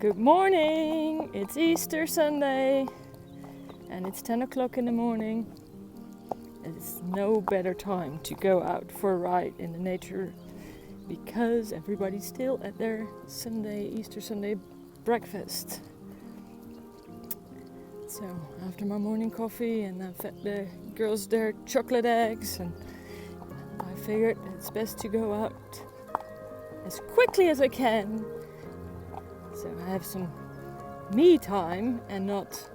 Good morning! It's Easter Sunday and it's 10 o'clock in the morning. It's no better time to go out for a ride in the nature because everybody's still at their Easter Sunday breakfast. So after my morning coffee and I fed the girls their chocolate eggs, and I figured it's best to go out as quickly as I can. So I have some me time and not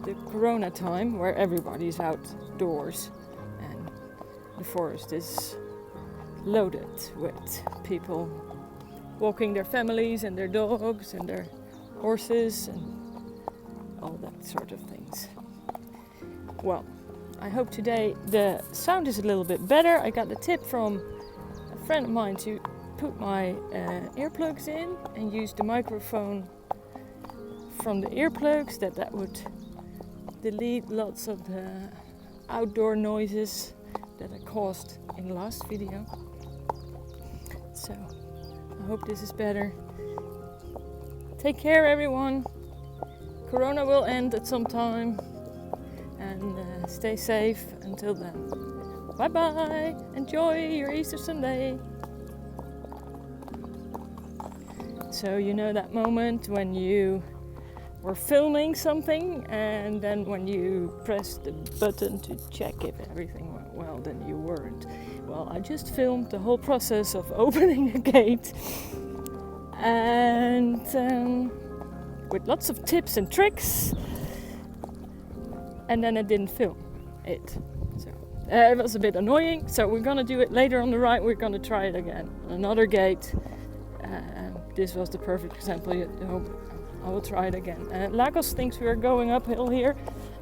the corona time where everybody's outdoors and the forest is loaded with people walking their families and their dogs and their horses and all that sort of things. Well, I hope today the sound is a little bit better. I got the tip from a friend of mine to put my earplugs in and use the microphone from the earplugs, that would delete lots of the outdoor noises that I caused in the last video. So I hope this is better. Take care everyone. Corona will end at some time, and stay safe until then. Bye bye. Enjoy your Easter Sunday. So you know that moment when you were filming something and then when you pressed the button to check if everything went well, then you weren't. Well, I just filmed the whole process of opening a gate and with lots of tips and tricks, and then I didn't film it. So it was a bit annoying, so we're gonna do it later on the ride. We're gonna try it again. Another gate. This was the perfect example. I will try it again. Lacos thinks we are going uphill here,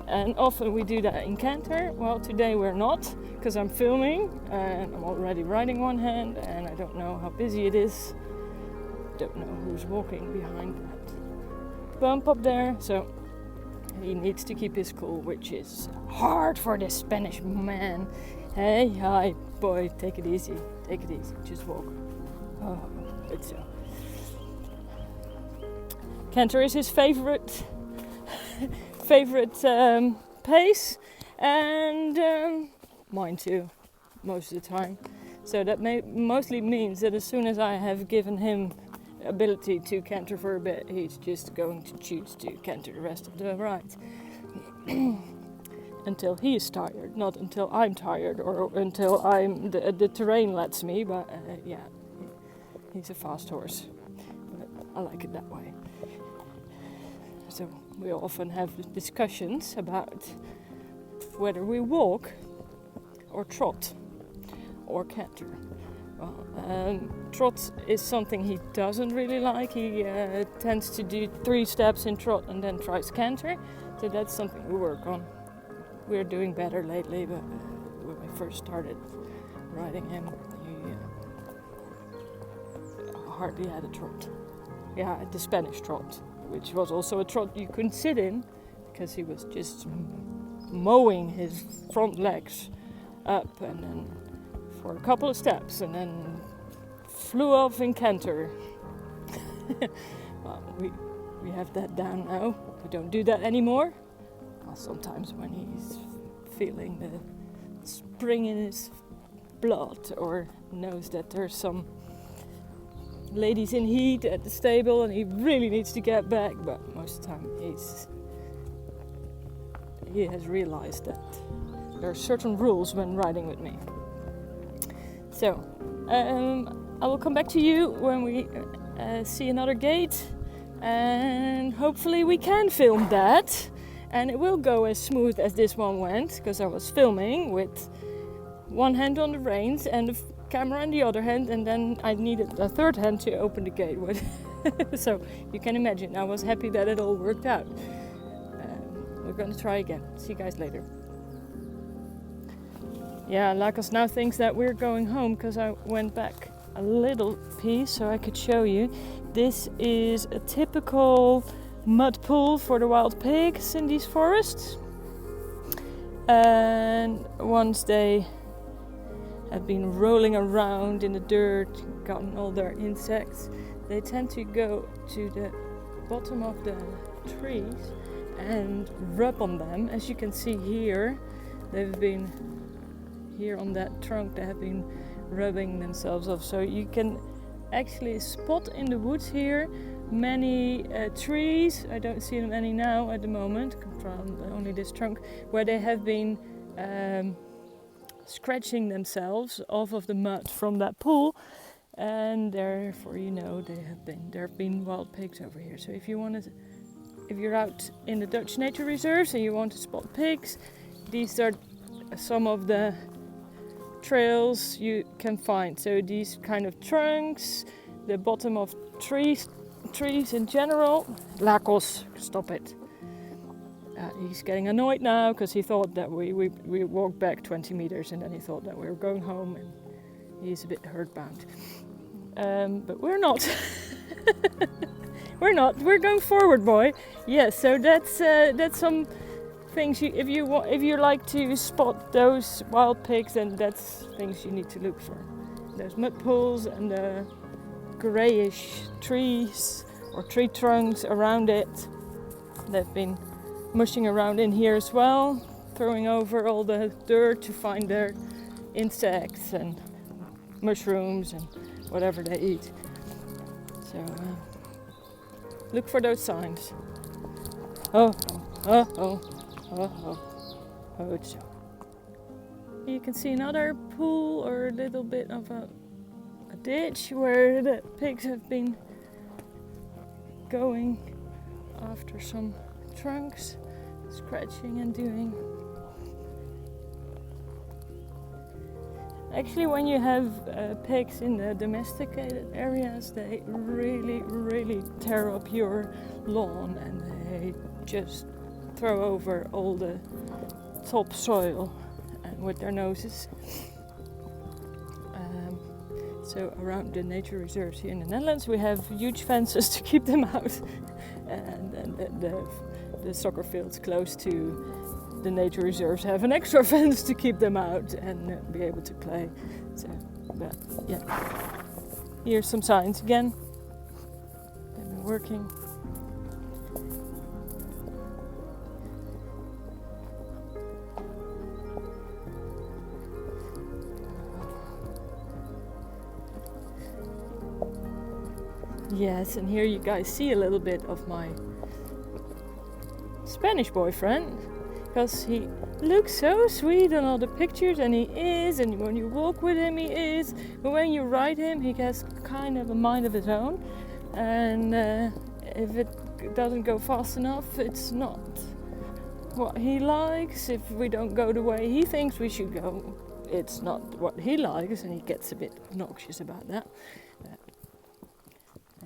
and often we do that in canter. Well, today we're not, because I'm filming and I'm already riding one hand and I don't know how busy it is. Don't know who's walking behind that bump up there, so he needs to keep his cool, which is hard for this Spanish man. Hey, hi, boy, take it easy, just walk. Oh, good so. Canter is his favorite pace, and mine too, most of the time. So that mostly means that as soon as I have given him the ability to canter for a bit, he's just going to choose to canter the rest of the ride. Until he is tired, not until I'm tired or until the terrain lets me, but yeah, he's a fast horse. But I like it that way. So we often have discussions about whether we walk or trot or canter. Well, trot is something he doesn't really like. He tends to do 3 steps in trot and then tries canter. So that's something we work on. We're doing better lately, but when we first started riding him, he hardly had a trot. Yeah, the Spanish trot, which was also a trot you couldn't sit in because he was just mowing his front legs up and then for a couple of steps and then flew off in canter. Well, we have that down now. We don't do that anymore. Well, sometimes when he's feeling the spring in his blood or knows that there's some ladies in heat at the stable and he really needs to get back, but most of the time he has realized that there are certain rules when riding with me. So I will come back to you when we see another gate, and hopefully we can film that and it will go as smooth as this one went, because I was filming with one hand on the reins and the camera in the other hand, and then I needed a third hand to open the gate with. So you can imagine I was happy that it all worked out. We're going to try again. See you guys later. Yeah, Lacos now thinks that we're going home because I went back a little piece so I could show you. This is a typical mud pool for the wild pigs in these forests. And once they have been rolling around in the dirt, gotten all their insects, they tend to go to the bottom of the trees and rub on them. As you can see here, they've been here on that trunk, they have been rubbing themselves off. So you can actually spot in the woods here many trees, I don't see them any now at the moment, from only this trunk, where they have been scratching themselves off of the mud from that pool, and therefore there have been wild pigs over here. So if you're out in the Dutch nature reserves and you want to spot pigs, these are some of the trails you can find. So these kind of trunks, the bottom of trees in general. Lacos, stop it. He's getting annoyed now because he thought that we walked back 20 meters and then he thought that we were going home, and he's a bit hurt-bound. But we're not. We're not. We're going forward, boy. Yes. So that's some things. If you like to spot those wild pigs, then that's things you need to look for. There's mud pools and the greyish trees or tree trunks around it. They've been mushing around in here as well, throwing over all the dirt to find their insects and mushrooms and whatever they eat. So look for those signs. Oh. You can see another pool or a little bit of a ditch where the pigs have been going after some trunks, scratching and doing. Actually, when you have pigs in the domesticated areas, they really tear up your lawn and they just throw over all the topsoil with their noses. So around the nature reserves here in the Netherlands, we have huge fences to keep them out, and the soccer fields close to the nature reserves have an extra fence to keep them out and be able to play. So, but yeah, here's some signs again. They've been working. Yes, and here you guys see a little bit of my Spanish boyfriend, because he looks so sweet on all the pictures, and he is, and when you walk with him he is, but when you ride him he has kind of a mind of his own, and if it doesn't go fast enough, it's not what he likes. If we don't go the way he thinks we should go, it's not what he likes, and he gets a bit obnoxious about that.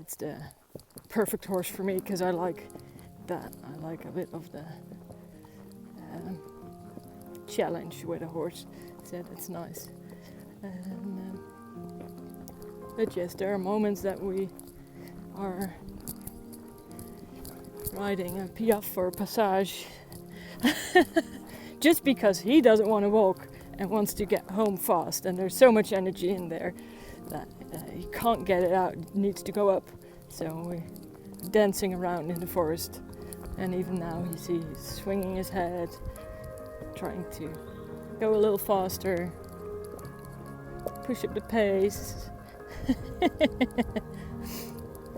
It's the perfect horse for me because I like that. I like a bit of the challenge with a horse, so that's nice. But yes, there are moments that we are riding a piaffe or passage just because he doesn't want to walk and wants to get home fast, and there's so much energy in there that he can't get it out, it needs to go up. So we're dancing around in the forest, and even now you see he's swinging his head, trying to go a little faster, push up the pace.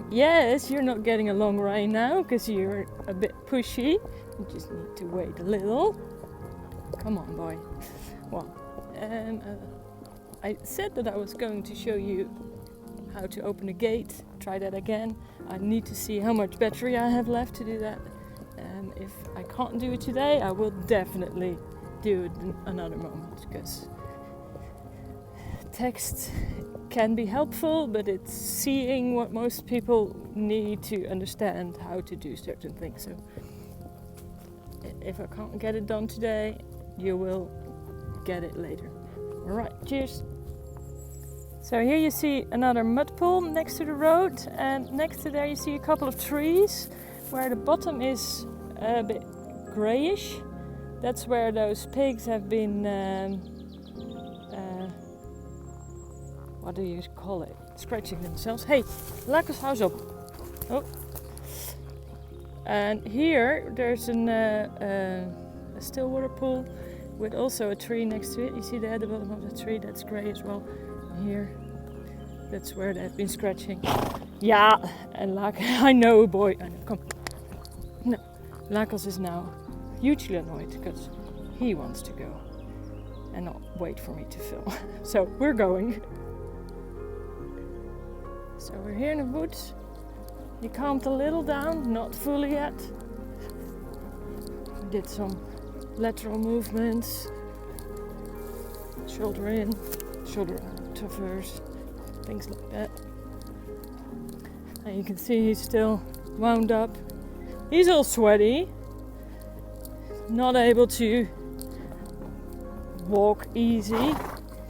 Yes, you're not getting a long ride now because you're a bit pushy. You just need to wait a little. Come on, boy. Well, I said that I was going to show you how to open a gate. Try that again. I need to see how much battery I have left to do that. If I can't do it today, I will definitely do it another moment, because text can be helpful, but it's seeing what most people need to understand how to do certain things. So if I can't get it done today, you will get it later. All right, cheers. So here you see another mud pool next to the road, and next to there you see a couple of trees where the bottom is a bit greyish. That's where those pigs have been what do you call it? Scratching themselves. Hey, Lacos, how's up? Oh. And here there's a still water pool with also a tree next to it. You see there at the bottom of the tree, that's grey as well. And here, that's where they've been scratching. Yeah, and I know, boy, I know, come. No, Lacos is now hugely annoyed because he wants to go and not wait for me to film. So we're going. So we're here in the woods. He calmed a little down, not fully yet. We did some lateral movements, shoulder in, shoulder out, traverse, things like that. And you can see he's still wound up. He's all sweaty, not able to walk easy.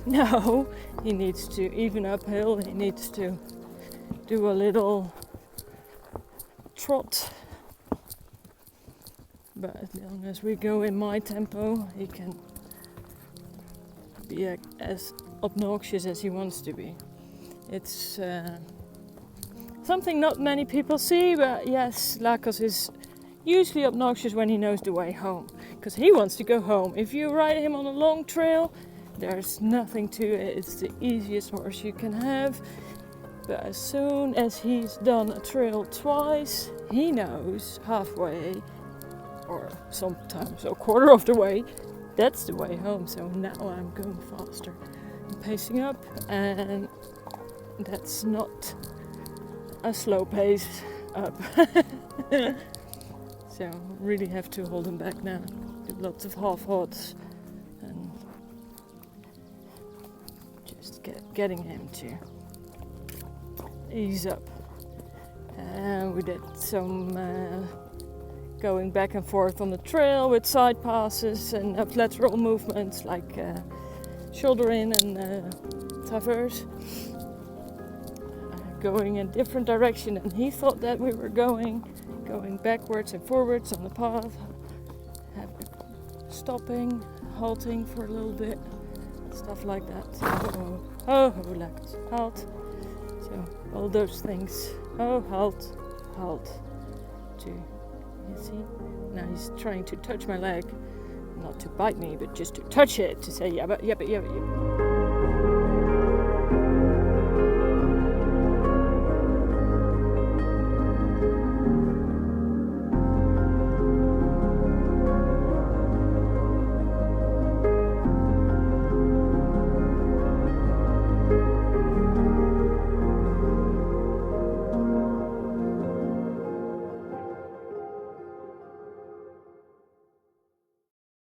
No, he needs to, even uphill, he needs to do a little trot. But as long as we go in my tempo, he can be as obnoxious as he wants to be. It's something not many people see, but yes, Lacos is usually obnoxious when he knows the way home, because he wants to go home. If you ride him on a long trail, there's nothing to it. It's the easiest horse you can have. But as soon as he's done a trail twice, he knows halfway, or sometimes a quarter of the way, that's the way home. So now I'm going faster. I'm pacing up, and that's not a slow pace up. So really have to hold him back now. Do lots of half hods and just getting him to ease up. And we did some going back and forth on the trail with side passes and lateral movements like shoulder in and traverse. Going in different direction than he thought that we were going backwards and forwards on the path, stopping, halting for a little bit, stuff like that. Oh, Lacos, halt. So all those things. Oh, halt. You see? Now he's trying to touch my leg, not to bite me, but just to touch it, to say yeah, but.